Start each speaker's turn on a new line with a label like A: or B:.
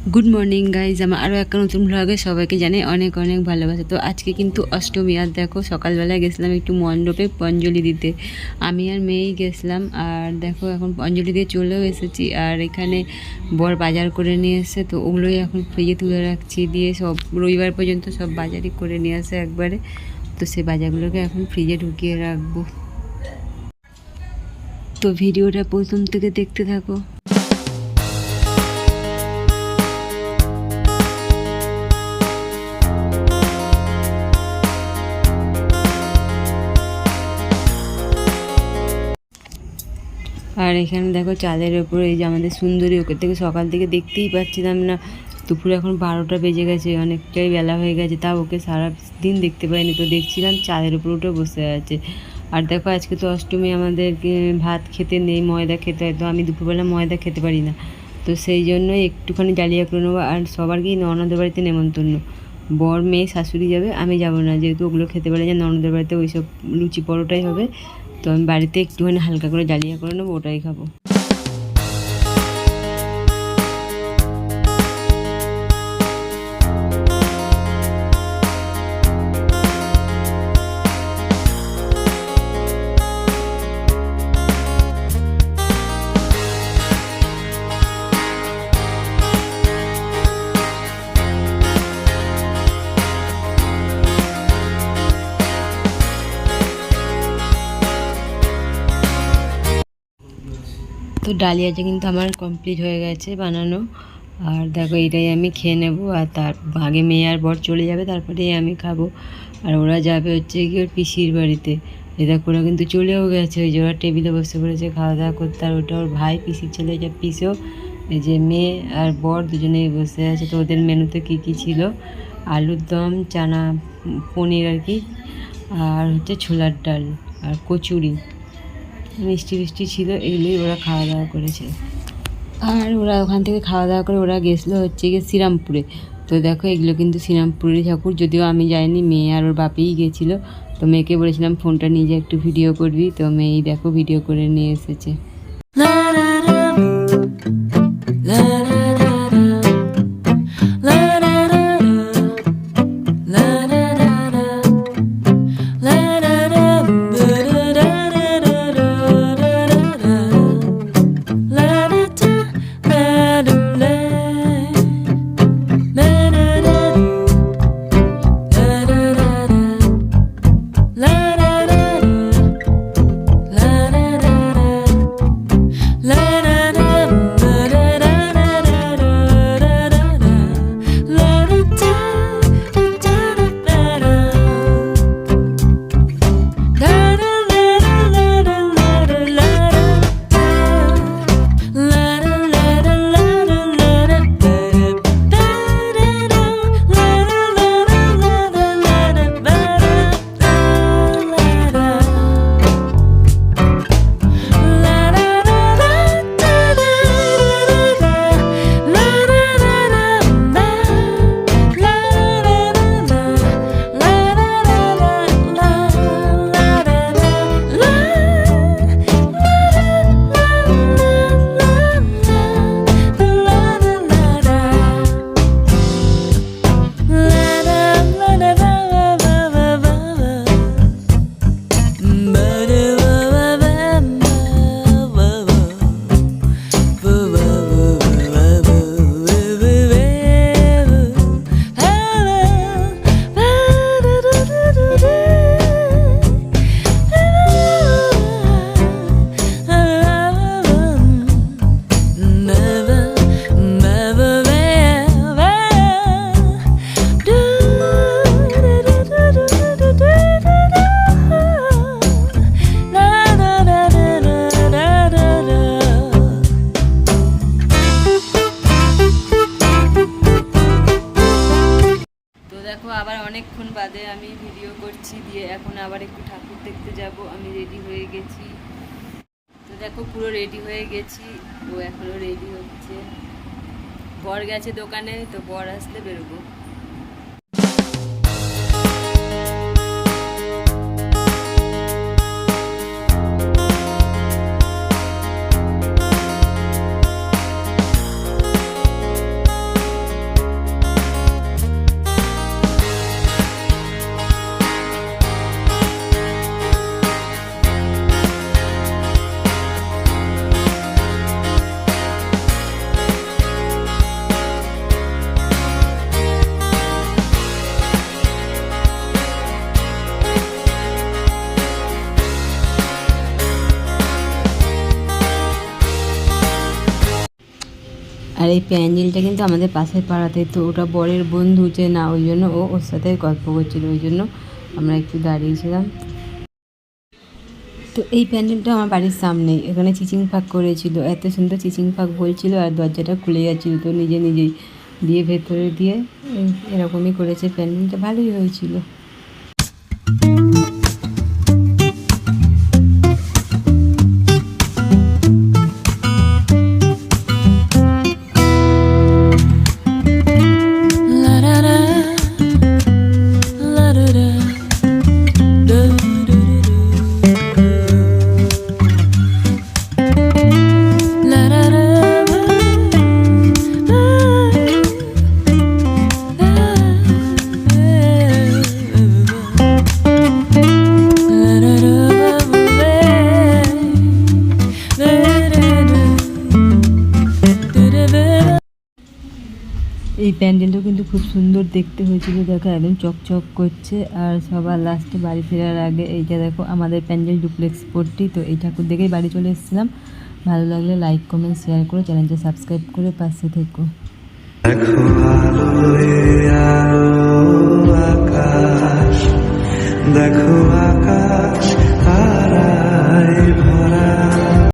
A: Good morning guys, আমার আরও একটা নতুন ব্লগে সবাইকে জানাই অনেক অনেক ভালোবাসা। তো আজকে কিন্তু অষ্টমী, আর দেখো সকালবেলায় গেছিলাম একটু মণ্ডপে অঞ্জলি দিতে। আমি আর মেয়েই গেছিলাম, আর দেখো এখন অঞ্জলি দিয়ে চলেও এসেছি। আর এখানে বর বাজার করে নিয়ে এসে, তো ওগুলোই এখন ফ্রিজে তুলে রাখছি। দিয়ে সব রবিবার পর্যন্ত সব বাজারই করে নিয়ে আসে একবারে, তো সেই বাজারগুলোকে এখন ফ্রিজে ঢুকিয়ে রাখবো। তো ভিডিওটা প্রথম থেকে দেখতে থাকো। আর এখানে দেখো চালের ওপরে এই যে আমাদের সুন্দরী, ওকে থেকে সকাল থেকে দেখতেই পাচ্ছিলাম না। দুপুরে এখন 12টা বেজে গেছে, অনেকটাই বেলা হয়ে গেছে, তাও ওকে সারা দিন দেখতে পাইনি। তো দেখছিলাম চালের উপরে উঠে বসে আছে। আর দেখো আজকে তো অষ্টমী, আমাদেরকে ভাত খেতে নেই, ময়দা খেতে হয়। তো আমি দুপুরবেলা ময়দা খেতে পারি না, তো সেই জন্যই একটুখানি ডালিয়া করে নেবো। আর সবার কি ননদের বাড়িতে নেমন্তন্ন, বর মেয়ে শাশুড়ি যাবে, আমি যাব না, যেহেতু ওগুলো খেতে পারি না। ননদের বাড়িতে ওইসব লুচি পরোটাই হবে, তো আমি বাড়িতে একটুখানি হালকা করে ডালিয়া করে নেবো, ওটাই খাবো। তো ডালিয়াটা কিন্তু আমার কমপ্লিট হয়ে গেছে বানানো। আর দেখো এটাই আমি খেয়ে নেবো, আর তার আগে মেয়ে আর বর চলে যাবে, তারপরে আমি খাবো। আর ওরা যাবে হচ্ছে কি ওর পিসির বাড়িতে। এ দেখো ওরা কিন্তু চলেও গেছে, ওই যে ওরা টেবিলে বসে পড়েছে খাওয়া দাওয়া করতে। আর ওটা ওর ভাই, পিসির ছেলে, যা পিসেও এই যে মেয়ে আর বর দুজনেই বসে আছে। তো ওদের মেনুতে কী কী ছিল, আলুর দম, চানা, পনির আর কি, আর হচ্ছে ছোলার ডাল আর কচুরি, মিষ্টি মিষ্টি ছিল, এগুলোই ওরা খাওয়া দাওয়া করেছে। আর ওরা ওখান থেকে খাওয়া দাওয়া করে ওরা গেছিলো হচ্ছে গিয়ে শ্রীরামপুরে। তো দেখো এগুলো কিন্তু শ্রীরামপুরের ঠাকুর, যদিও আমি যাইনি, মেয়ে আর ওর বাপেই গেছিলো। তো মেয়েকে বলেছিলাম ফোনটা নিয়ে যা, একটু ভিডিও করবি, তো মেয়েই দেখো ভিডিও করে নিয়ে এসেছে। দেখো আবার অনেকক্ষণ বাদে আমি ভিডিও করছি, দিয়ে এখন আবার একটু ঠাকুর দেখতে যাব। আমি রেডি হয়ে গেছি, তো দেখো পুরো রেডি হয়ে গেছি, ও এখনও রেডি হচ্ছে। বর গেছে দোকানে, তো বর আসলে বেরোবো। আর এই প্যান্ডেলটা কিন্তু আমাদের পাশের পাড়াতে, তো ওটা বরের বন্ধু যে না, ওই জন্য ওর সাথে গল্প করছিল, ওই জন্য আমরা একটু দাঁড়িয়েছিলাম। তো এই প্যান্ডেলটা আমার বাড়ির সামনেই, এখানে চিচিং ফাঁক করেছিল, এত সুন্দর চিচিং ফাঁক বলছিল আর দরজাটা খুলে যাচ্ছিল, তো নিজেই দিয়ে ভেতরে দিয়ে এরকমই করেছে প্যান্ডেলটা, ভালোই হয়েছিল। এই প্যান্ডেলটা কিন্তু খুব সুন্দর দেখতে হয়েছিল, দেখো একদম চকচক করছে। আর সবার লাস্টে বাড়ি ফেরার আগে এইটা দেখো আমাদের প্যান্ডেল ডুপ্লেক্স স্পোর্টটি, তো এই ঠাকুর দেখেই বাড়ি চলে এসেছিলাম। ভালো লাগলে লাইক কমেন্ট শেয়ার করো, চ্যানেলটা সাবস্ক্রাইব করে পাশে থেকো।